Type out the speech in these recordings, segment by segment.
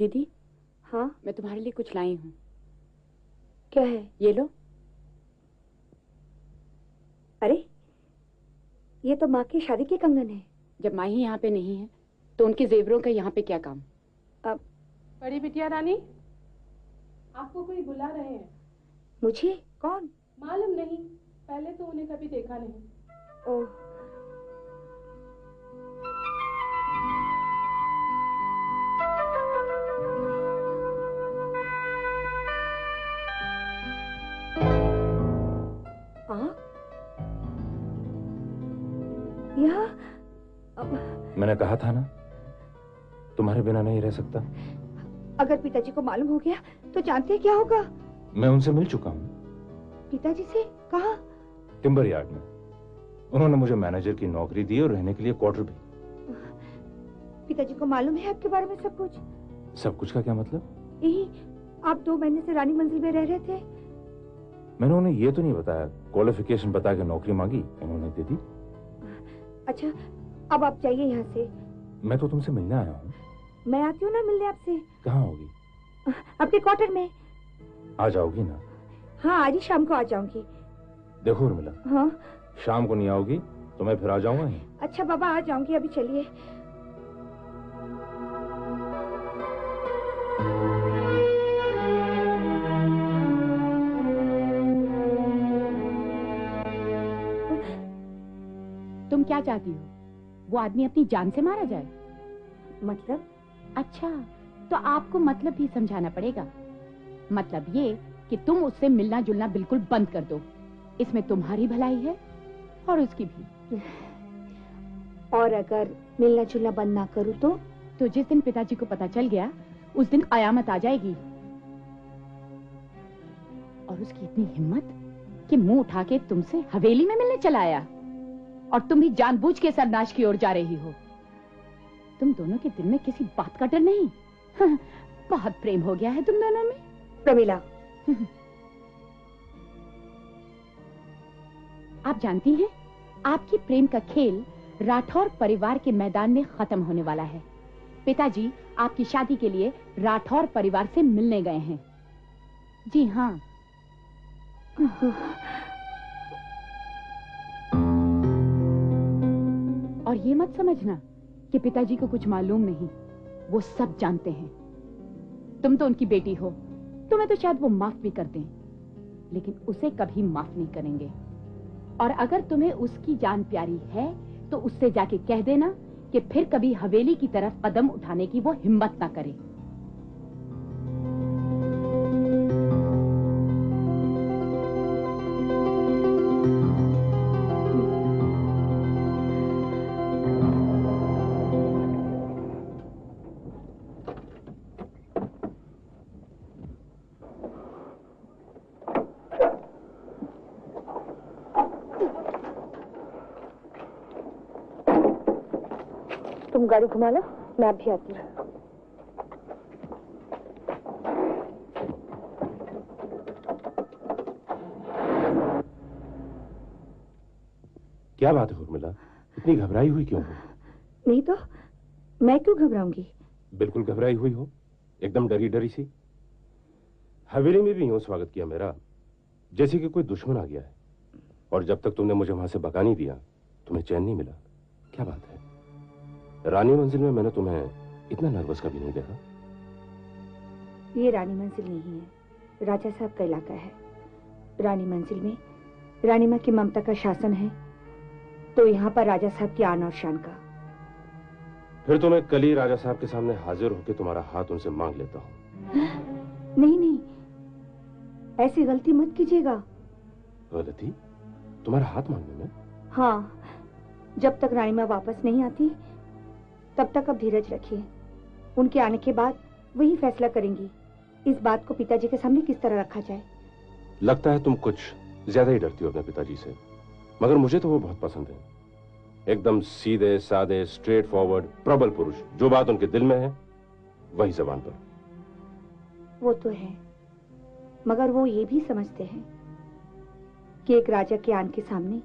दीदी। हाँ, मैं तुम्हारे लिए कुछ लाई हूँ। क्या है? ये लो। अरे, ये तो माँ की शादी के कंगन है। जब माँ ही यहाँ पे नहीं है तो उनके जेवरों का यहाँ पे क्या काम? अब बड़ी बिटिया रानी, आपको कोई बुला रहे हैं। मुझे? कौन? मालूम नहीं, पहले तो उन्हें कभी देखा नहीं। ओह, यहाँ? मैंने कहा था ना, तुम्हारे बिना नहीं रह सकता। अगर पिताजी को मालूम हो गया तो जानते क्या होगा? मैं उनसे मिल चुका हूँ। पिताजी से? कहाँ? टिम्बर यार्ड में। उन्होंने मुझे मैनेजर की नौकरी दी और रहने के लिए क्वार्टर भी। पिताजी को मालूम है आपके बारे में सब कुछ? सब कुछ का क्या मतलब? यही, आप 2 महीने से रानी मंजिल में रह रहे थे। मैंने उन्हें ये तो नहीं बताया, क्वालिफिकेशन बता के नौकरी मांगी, उन्होंने दे दी। अच्छा, अब आप जाइए यहाँ से। मैं तो तुमसे मिलने आया हूँ। मैं आती हूँ ना मिलने आपसे। कहाँ होगी? आपके क्वार्टर में। आ जाओगी ना? हाँ, आज ही शाम को आ जाऊंगी। देखो उर्मिला, हाँ? शाम को नहीं आओगी तो मैं फिर आ जाऊंगा ही। अच्छा बाबा, आ जाऊंगी। अभी चलिए। तुम क्या चाहती हो? वो आदमी अपनी जान से मारा जाए? मतलब? अच्छा, तो आपको मतलब भी समझाना पड़ेगा। मतलब ये कि तुम उससे मिलना जुलना बिल्कुल बंद कर दो। इसमें तुम्हारी भलाई है और उसकी भी। और अगर मिलना जुलना बंद ना करूं तो जिस दिन पिताजी को पता चल गया उस दिन कयामत आ जाएगी। और उसकी इतनी हिम्मत कि मुंह उठा के तुमसे हवेली में मिलने चला आया, और तुम भी जानबूझ के सरनाश की ओर जा रही हो। तुम दोनों के दिल में किसी बात का डर नहीं? बहुत प्रेम हो गया है तुम दोनों में। प्रमिला, आप जानती हैं, आपकी प्रेम का खेल राठौर परिवार के मैदान में खत्म होने वाला है। पिताजी आपकी शादी के लिए राठौर परिवार से मिलने गए हैं। जी हाँ। और ये मत समझना कि पिताजी को कुछ मालूम नहीं, वो सब जानते हैं। तुम तो उनकी बेटी हो, तुम्हें तो शायद वो माफ भी कर दें, लेकिन उसे कभी माफ नहीं करेंगे। और अगर तुम्हें उसकी जान प्यारी है तो उससे जाके कह देना कि फिर कभी हवेली की तरफ कदम उठाने की वो हिम्मत ना करे। तुम गाड़ी घुमा लो, मैं अब भी आती हूँ। क्या बात है उर्मिला, इतनी घबराई हुई क्यों हो? नहीं तो मैं क्यों घबराऊंगी? बिल्कुल घबराई हुई हो, एकदम डरी डरी सी। हवेली में भी यूं स्वागत किया मेरा, जैसे कि कोई दुश्मन आ गया है। और जब तक तुमने मुझे वहां से भगा नहीं दिया, तुम्हें चैन नहीं मिला। क्या बात है? रानी मंजिल में मैंने तुम्हें इतना नर्वस कभी नहीं देखा। ये रानी मंजिल नहीं है, राजा साहब का इलाका है। रानी मंजिल में रानी माँ की ममता का शासन है, तो यहाँ पर राजा साहब की आन और शान का। फिर तो मैं कल ही राजा साहब के सामने हाजिर होकर तुम्हारा हाथ उनसे मांग लेता हूँ। नहीं नहीं, ऐसी गलती मत कीजिएगा। गलती? तुम्हारा हाथ मांगने में? हाँ, जब तक रानी माँ वापस नहीं आती तब तक अब धीरज रखिए। उनके आने के बाद वही फैसला करेंगी इस बात को पिताजी के सामने किस तरह रखा जाए। लगता है तुम कुछ ज्यादा ही डरती हो अपने पिताजी से, मगर मुझे तो वो बहुत पसंद है। एकदम सीधे साधे, स्ट्रेट फॉरवर्ड, प्रबल पुरुष। जो बात उनके दिल में है वही जबान पर। वो तो है, मगर वो ये भी समझते हैं कि एक राजा के आन के सामने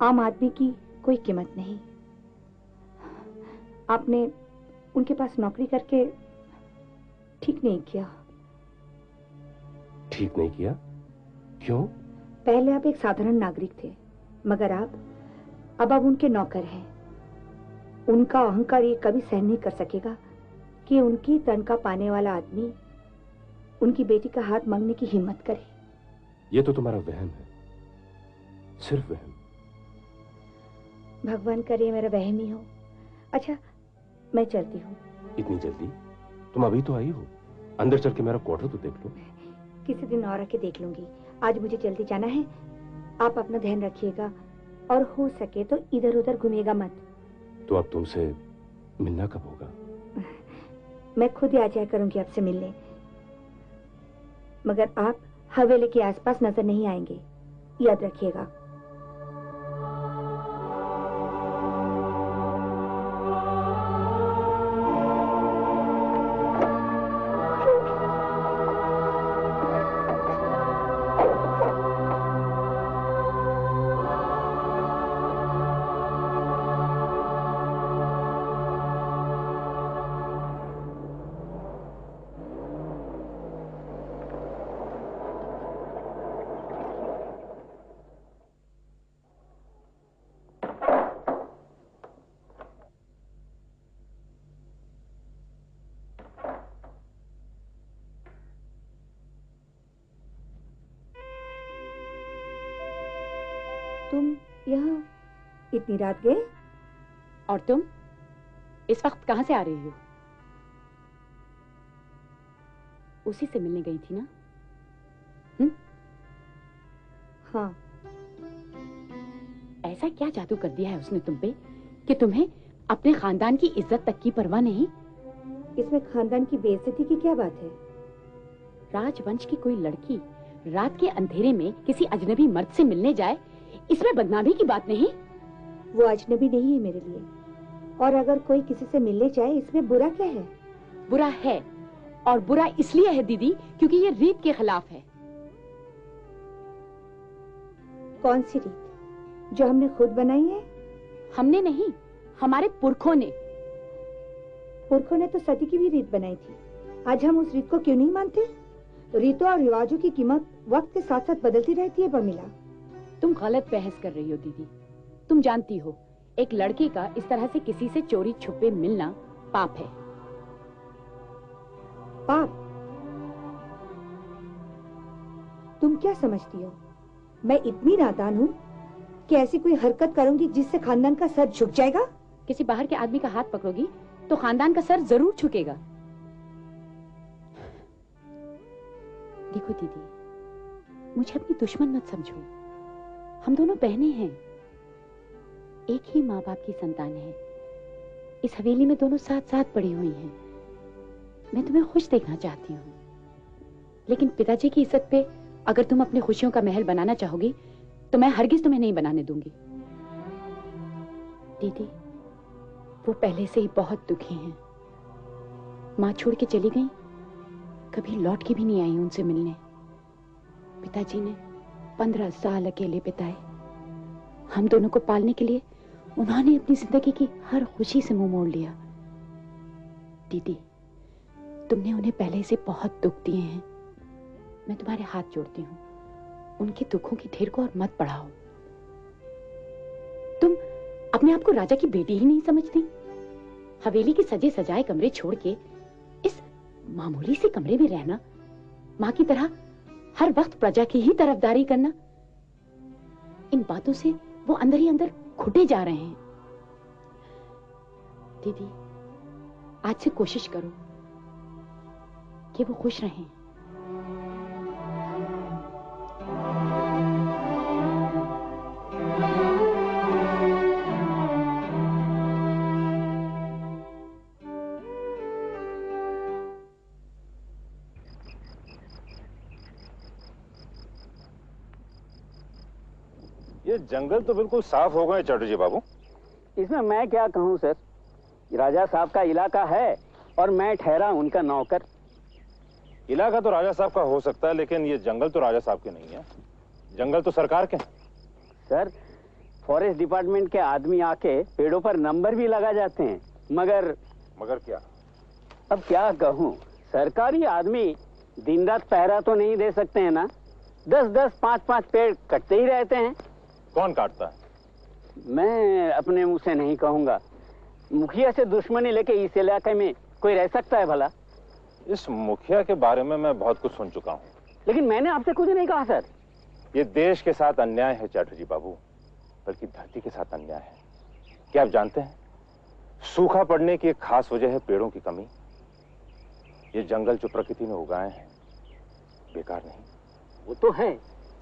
आम आदमी की कोई कीमत नहीं। आपने उनके पास नौकरी करके ठीक नहीं किया। ठीक नहीं किया? क्यों? पहले आप एक साधारण नागरिक थे, मगर अब आप उनके नौकर हैं। उनका अहंकार ये कभी सहन नहीं कर सकेगा कि उनकी तनख्वाह पाने वाला आदमी उनकी बेटी का हाथ मांगने की हिम्मत करे। ये तो तुम्हारा वहम है, सिर्फ वहम। भगवान करे मेरा वहम ही हो। अच्छा, मैं चलती हूँ। इतनी जल्दी? तुम अभी तो आई हो, अंदर चल के मेरा क्वार्टर तो देख लो। किसी दिन और आके देख लूंगी, आज मुझे जल्दी जाना है। आप अपना ध्यान रखिएगा और हो सके तो इधर उधर घूमिएगा मत। तो अब तुमसे मिलना कब होगा? मैं खुद ही आ जाया करूंगी आपसे मिलने, मगर आप हवेली के आसपास नजर नहीं आएंगे, याद रखिएगा। तुम यहाँ इतनी रात गए? और तुम इस वक्त कहां से आ रही हो? उसी से मिलने गई थी ना? हाँ। ऐसा क्या जादू कर दिया है उसने तुम पे कि तुम्हें अपने खानदान की इज्जत तक की परवाह नहीं? इसमें खानदान की बेइज्जती की क्या बात है? राजवंश की कोई लड़की रात के अंधेरे में किसी अजनबी मर्द से मिलने जाए, इसमें बदनामी की बात नहीं। वो अजनबी नहीं है मेरे लिए, और अगर कोई किसी से मिलने जाए इसमें बुरा क्या है? बुरा है, और बुरा इसलिए है दीदी क्योंकि ये रीत के खिलाफ है। कौन सी रीत? जो हमने खुद बनाई है? हमने नहीं, हमारे पुरखों ने। पुरखों ने तो सती की भी रीत बनाई थी। आज हम उस रीत को क्यों नहीं मानते? रीतों और रिवाजों की कीमत वक्त के साथ साथ बदलती रहती है प्रमिला। तुम गलत बहस कर रही हो दीदी। तुम जानती हो एक लड़के का इस तरह से किसी से चोरी छुपे मिलना पाप है। पाप? तुम क्या समझती हो? मैं इतनी नादान हूँ कि ऐसी कोई हरकत करूंगी जिससे खानदान का सर झुक जाएगा? किसी बाहर के आदमी का हाथ पकड़ोगी तो खानदान का सर जरूर झुकेगा। देखो दीदी, मुझे अपनी दुश्मन मत समझो। हम दोनों बहनें हैं, एक ही माँ बाप की संतान है। इस हवेली में दोनों साथ साथ पड़ी हुई हैं। मैं तुम्हें खुश देखना चाहती हूँ, लेकिन पिताजी की इज्जत पे अगर तुम अपनी खुशियों का महल बनाना चाहोगी तो मैं हरगिज तुम्हें नहीं बनाने दूंगी। दीदी, वो पहले से ही बहुत दुखी हैं। माँ छोड़ के चली गई, कभी लौट के भी नहीं आई उनसे मिलने। पिताजी ने 15 साल अकेले बिताए। हम दोनों को पालने के लिए उन्होंने अपनी जिंदगी की हर खुशी से मुंह मोड़ लिया। दीदी, तुमने उन्हें पहले से बहुत दुख दिए हैं। मैं तुम्हारे हाथ जोड़ती हूँ, उनके दुखों की ढेर को और मत बढ़ाओ। तुम अपने आप को राजा की बेटी ही नहीं समझती? हवेली के सजे सजाए कमरे छोड़ के इस मामूली से कमरे में रहना, माँ की तरह हर वक्त प्रजा की ही तरफदारी करना, इन बातों से वो अंदर ही अंदर घुटे जा रहे हैं। दीदी, आज से कोशिश करो कि वो खुश रहें। ये जंगल तो बिल्कुल साफ हो गए चटर्जी बाबू। इसमें मैं क्या कहूँ सर, राजा साहब का इलाका है और मैं ठहरा उनका नौकर। इलाका तो राजा साहब का हो सकता है, लेकिन ये जंगल तो राजा साहब के नहीं है। जंगल तो सरकार के हैं। सर, फॉरेस्ट डिपार्टमेंट के आदमी आके पेड़ों पर नंबर भी लगा जाते हैं, मगर क्या? अब क्या कहूँ सरकारी आदमी दिन रात पहरा तो नहीं दे सकते हैं ना। 10-10, 5-5 पेड़ कटते ही रहते हैं। कौन काटता है? मैं अपने मुंह से नहीं कहूंगा। मुखिया से दुश्मनी लेके इस इलाके में कोई रह सकता है भला? इस मुखिया के बारे में मैं बहुत कुछ सुन चुका हूँ, लेकिन मैंने आपसे कुछ नहीं कहा सर। ये देश के साथ अन्याय है चैटर्जी बाबू, बल्कि धरती के साथ अन्याय है। क्या आप जानते हैं, सूखा पड़ने की एक खास वजह है पेड़ों की कमी। ये जंगल जो प्रकृति ने उगाए हैं बेकार नहीं। वो तो है,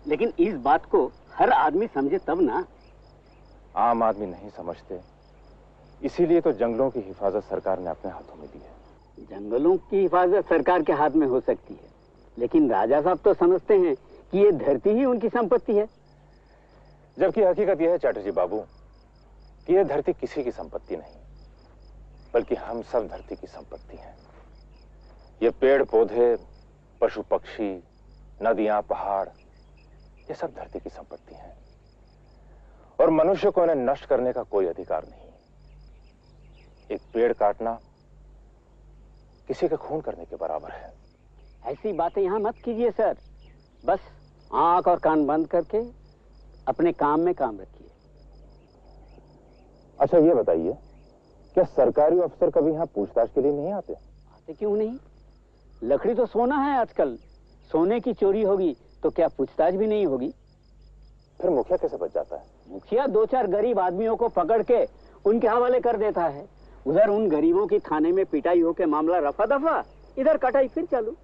लेकिन इस बात को हर आदमी समझे तब ना। आम आदमी नहीं समझते, इसीलिए तो जंगलों की हिफाजत सरकार ने अपने हाथों में दी है। जंगलों की हिफाजत सरकार के हाथ में हो सकती है, लेकिन राजा साहब तो समझते हैं कि ये धरती ही उनकी संपत्ति है। जबकि हकीकत यह है चैटर्जी बाबू कि यह धरती किसी की संपत्ति नहीं, बल्कि हम सब धरती की संपत्ति हैं। ये पेड़ पौधे, पशु पक्षी, नदियां, पहाड़, ये सब धरती की संपत्ति हैं और मनुष्य को इन्हें नष्ट करने का कोई अधिकार नहीं। एक पेड़ काटना किसी का खून करने के बराबर है। ऐसी बातें यहां मत कीजिए सर। बस आंख और कान बंद करके अपने काम में काम रखिए। अच्छा ये बताइए, क्या सरकारी अफसर कभी यहाँ पूछताछ के लिए नहीं आते? आते क्यों नहीं? लकड़ी तो सोना है आजकल। सोने की चोरी होगी तो क्या पूछताछ भी नहीं होगी? फिर मुखिया कैसे बच जाता है? मुखिया 2-4 गरीब आदमियों को पकड़ के उनके हवाले कर देता है। उधर उन गरीबों की थाने में पिटाई होके मामला रफा दफा, इधर कटाई फिर चालू।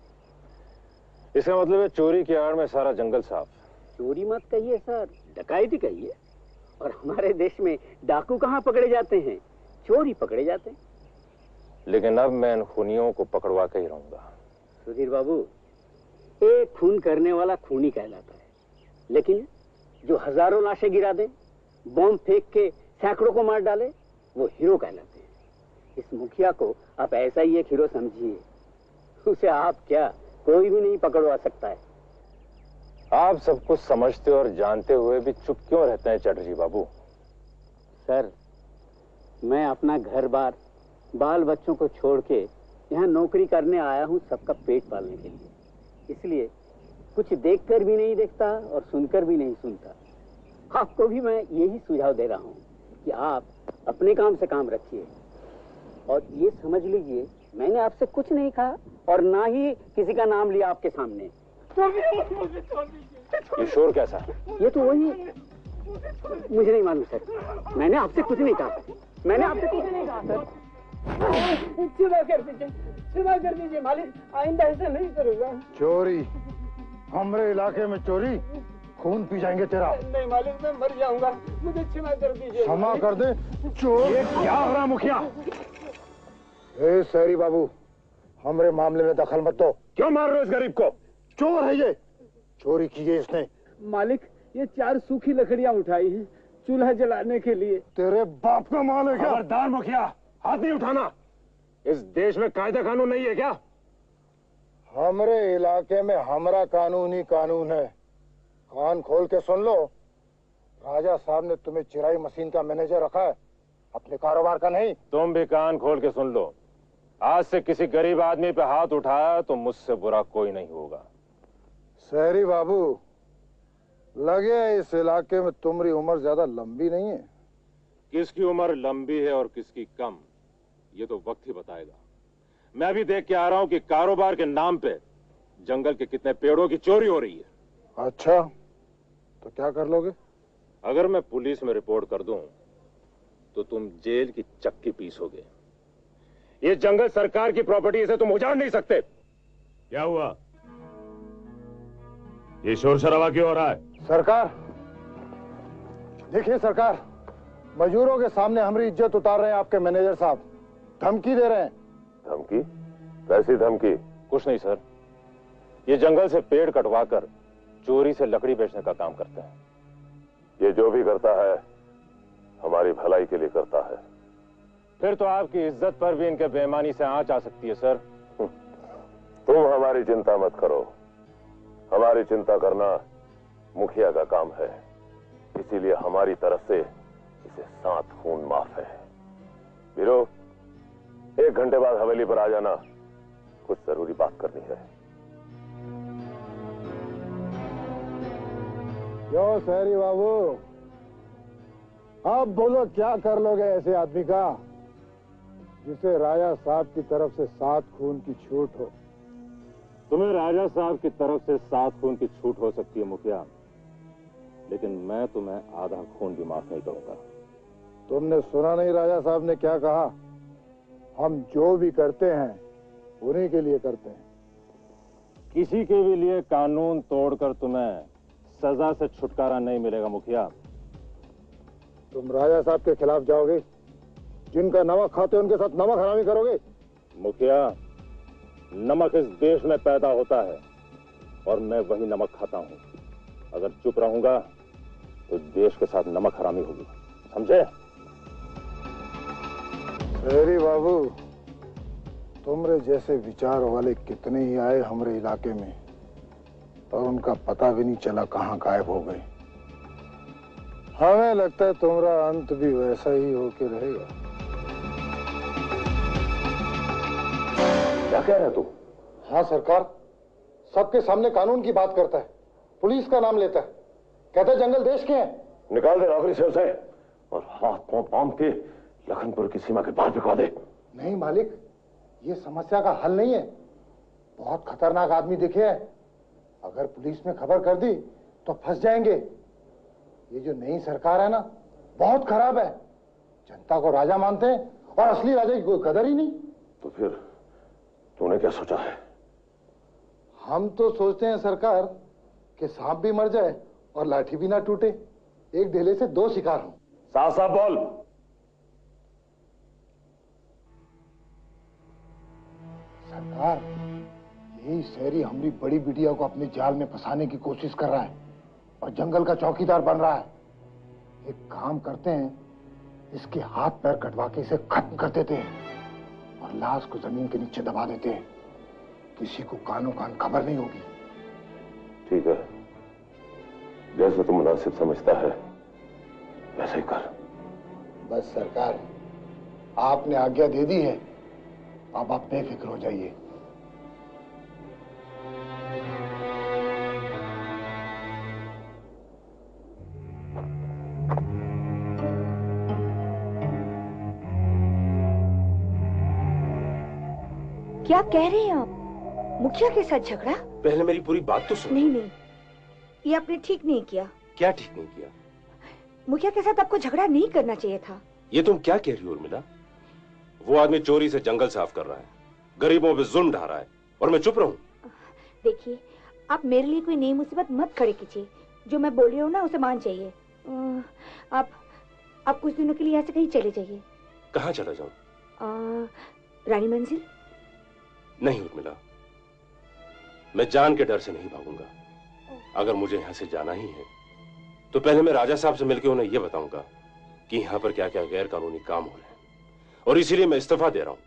इसका मतलब है चोरी की आड़ में सारा जंगल साफ। चोरी मत कहिए सर, डकैती कहिए। और हमारे देश में डाकू कहाँ पकड़े जाते हैं, चोरी पकड़े जाते हैं। लेकिन अब मैं इन खूनियों को पकड़वा के ही रहूंगा। सुधीर बाबू, एक खून करने वाला खूनी कहलाता है, लेकिन जो हजारों लाशें गिरा दे, बॉम्ब फेंक के सैकड़ों को मार डाले, वो हीरो कहलाते हैं। इस मुखिया को आप ऐसा ही एक हीरो समझिए। उसे आप क्या, कोई भी नहीं पकड़वा सकता है। आप सब कुछ समझते और जानते हुए भी चुप क्यों रहते हैं चैटर्जी बाबू? सर, मैं अपना घर बार, बाल बच्चों को छोड़ के यहाँ नौकरी करने आया हूँ सबका पेट पालने के लिए। इसलिए कुछ देखकर भी नहीं देखता और सुनकर भी नहीं सुनता। आपको भी मैं यही सुझाव दे रहा हूँ कि आप अपने काम से काम रखिए। और ये समझ लीजिए, मैंने आपसे कुछ नहीं कहा और ना ही किसी का नाम लिया आपके सामने। ये शोर कैसा है? ये तो वही, मुझे नहीं मालूम सर। मैंने आपसे कुछ नहीं कहा। मैंने आपसे कुछ नहीं कहा सर। क्षमा कर दीजिए मालिक, आइंदा ऐसा नहीं करूंगा। चोरी, हमारे इलाके में चोरी, खून पी जाएंगे तेरा। नहीं मालिक, मैं मर जाऊंगा, मुझे क्षमा कर दीजिए। क्षमा कर दे चोर। ये क्या हो रहा मुखिया? ए शहरी बाबू, हमारे मामले में दखल मत दो। क्यों मार रहे हो इस गरीब को? चोर है ये, चोरी की है इसने। मालिक, ये 4 सूखी लकड़ियां उठाई हैं चूल्हा जलाने के लिए। तेरे बाप का माल है क्या? खबरदार मुखिया, हाथ नहीं उठाना। इस देश में कायदा कानून नहीं है क्या? हमारे इलाके में हमारा कानून ही कानून है। कान खोल के सुन लो, राजा साहब ने तुम्हें चिराई मशीन का मैनेजर रखा है, अपने कारोबार का नहीं। तुम भी कान खोल के सुन लो, आज से किसी गरीब आदमी पे हाथ उठाया तो मुझसे बुरा कोई नहीं होगा। शहरी बाबू, लगे इस इलाके में तुम्हारी उम्र ज्यादा लंबी नहीं है। किसकी उम्र लंबी है और किसकी कम, ये तो वक्त ही बताएगा। मैं अभी देख के आ रहा हूं कि कारोबार के नाम पे जंगल के कितने पेड़ों की चोरी हो रही है। अच्छा, तो क्या कर लोगे? अगर मैं पुलिस में रिपोर्ट कर दूं तो तुम जेल की चक्की पीसोगे। ये जंगल सरकार की प्रॉपर्टी, इसे तुम उजाड़ नहीं सकते। क्या हुआ? ये शोर शराबा क्यों हो रहा है? सरकार, देखिए सरकार, मजदूरों के सामने हमारी इज्जत उतार रहे हैं आपके मैनेजर साहब, धमकी दे रहे हैं। धमकी? कैसी धमकी? कुछ नहीं सर, ये जंगल से पेड़ कटवाकर चोरी से लकड़ी बेचने का काम करते हैं। ये जो भी करता है हमारी भलाई के लिए करता है। फिर तो आपकी इज्जत पर भी इनके बेईमानी से आंच आ सकती है सर। तुम हमारी चिंता मत करो, हमारी चिंता करना मुखिया का काम है, इसीलिए हमारी तरफ से इसे 7 खून माफ है। वीरो, 1 घंटे बाद हवेली पर आ जाना, कुछ जरूरी बात करनी है। क्यों सहरी बाबू, आप बोलो क्या कर लोगे ऐसे आदमी का जिसे राजा साहब की तरफ से 7 खून की छूट हो? तुम्हें राजा साहब की तरफ से 7 खून की छूट हो सकती है मुखिया, लेकिन मैं तुम्हें आधा खून भी माफ नहीं करूंगा। तुमने सुना नहीं राजा साहब ने क्या कहा? हम जो भी करते हैं उन्हीं के लिए करते हैं। किसी के भी लिए कानून तोड़कर तुम्हें सजा से छुटकारा नहीं मिलेगा मुखिया। तुम राजा साहब के खिलाफ जाओगे? जिनका नमक खाते उनके साथ नमक हरामी करोगे? मुखिया, नमक इस देश में पैदा होता है और मैं वही नमक खाता हूं। अगर चुप रहूंगा तो देश के साथ नमक हरामी होगी, समझे? सहरी बाबू, तुमरे जैसे विचार वाले कितने ही आए हमारे इलाके में और उनका पता भी नहीं चला कहां गायब हो गए। हमें लगता है तुम्हारा अंत भी वैसा ही होके रहेगा। क्या कह रहे तू? हाँ सरकार, सबके सामने कानून की बात करता है, पुलिस का नाम लेता है, कहता है जंगल देश के हैं। निकाल दे नौकरी से उसे और हाथ पांव बांध के लखनपुर की सीमा के बाहर भिजवा दे। नहीं मालिक, ये समस्या का हल नहीं है। बहुत खतरनाक आदमी दिखे है, अगर पुलिस में खबर कर दी तो फंस जाएंगे। ये जो नई सरकार है ना, बहुत खराब है। जनता को राजा मानते हैं और असली राजा की कोई कदर ही नहीं। तो फिर तूने क्या सोचा है? हम तो सोचते हैं सरकार कि सांप भी मर जाए और लाठी भी ना टूटे, एक ढेले से 2 शिकार हों। साफ साफ बोल। सरकार, यही शहरी हमारी बड़ी बिटिया को अपने जाल में फंसाने की कोशिश कर रहा है और जंगल का चौकीदार बन रहा है। एक काम करते हैं, इसके हाथ पैर कटवा के इसे खत्म कर देते हैं और लाश को जमीन के नीचे दबा देते हैं। किसी को कानो कान खबर नहीं होगी। ठीक है, जैसे तुम मुनासिब समझता है वैसे ही कर। बस सरकार, आपने आज्ञा दे दी है, अब आप बेफिक्र हो जाइए। क्या कह रहे हैं आप? मुखिया के साथ झगड़ा? पहले मेरी पूरी बात तो सुन। नहीं, ये आपने ठीक नहीं किया। क्या ठीक नहीं किया? मुखिया के साथ आपको झगड़ा नहीं करना चाहिए था। ये तुम क्या कह रही हो उर्मिला? वो आदमी चोरी से जंगल साफ कर रहा है, गरीबों पे जुल्म ढा रहा है और मैं चुप रहूं? देखिए, आप मेरे लिए कोई नई मुसीबत मत खड़ी कीजिए। जो मैं बोल रही हूँ ना, उसे मान जाइए। आप कुछ दिनों के लिए यहाँ से कहीं चले जाइए। कहाँ चला जाऊं? रानी मंजिल। नहीं उर्मिला, मैं जान के डर से नहीं भागूंगा। अगर मुझे यहाँ से जाना ही है तो पहले मैं राजा साहब से मिलकर उन्हें यह बताऊंगा कि यहाँ पर क्या क्या गैर कानूनी काम हो रहे हैं और इसीलिए मैं इस्तीफा दे रहा हूं।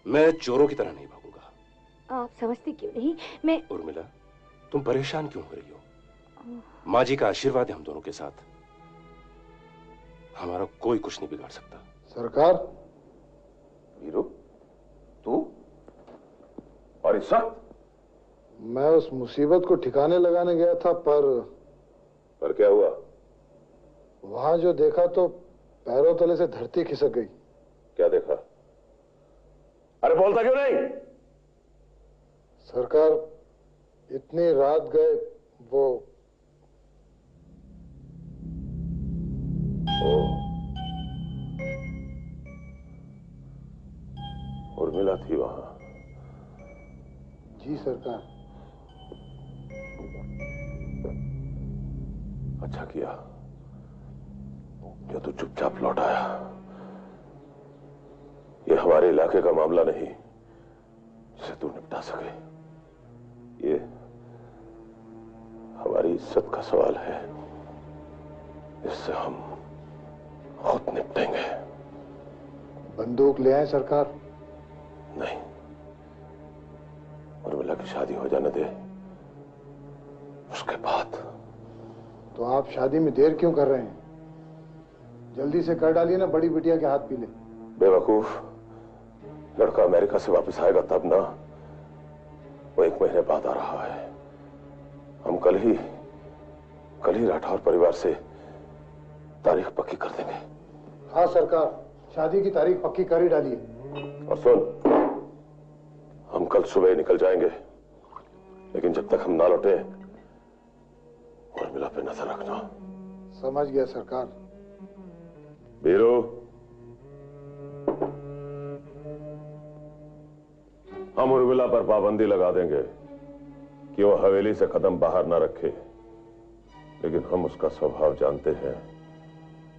मैं चोरों की तरह नहीं भागूंगा। आप समझते क्यों नहीं? मैं उर्मिला, तुम परेशान क्यों हो रही हो? माँ जी का आशीर्वाद है हम दोनों के साथ, हमारा कोई कुछ नहीं बिगाड़ सकता। सरकार, वीरू, तू और इस वक्त? मैं उस मुसीबत को ठिकाने लगाने गया था, पर क्या हुआ? वहां जो देखा तो पैरों तले से धरती खिसक गई। क्या देखा? अरे बोलता क्यों नहीं? सरकार, इतनी रात गए वो उर्मिला थी वहां? जी सरकार। अच्छा किया जो तू चुपचाप लौट आया। ये हमारे इलाके का मामला नहीं जिसे तू निपटा सके। ये हमारी इज्जत का सवाल है, इससे हम खुद निपटेंगे। बंदूक ले आए सरकार? नहीं, उर्मिला की शादी हो जाने दे, उसके बाद। तो आप शादी में देर क्यों कर रहे हैं? जल्दी से कर डालिए ना, बड़ी बिटिया के हाथ पीले। बेवकूफ, लड़का अमेरिका से वापस आएगा तब ना। वो 1 महीने बाद आ रहा है। हम कल ही राठौर परिवार से तारीख पक्की कर देंगे। हाँ सरकार, शादी की तारीख पक्की कर ही डालिए। और सुन, हम कल सुबह ही निकल जाएंगे, लेकिन जब तक हम ना लौटे उर्मिला पे नजर रखना। समझ गया सरकार। बीरू, हम उर्मिला पर पाबंदी लगा देंगे कि वो हवेली से कदम बाहर ना रखे, लेकिन हम उसका स्वभाव जानते हैं।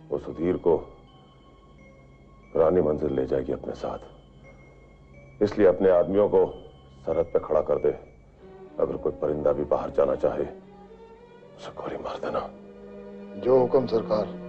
वो सुधीर को रानी मंजिल ले जाएगी अपने साथ, इसलिए अपने आदमियों को सरहद पे खड़ा कर दे। अगर कोई परिंदा भी बाहर जाना चाहे उसे गोली मार देना। जो हुक्म सरकार।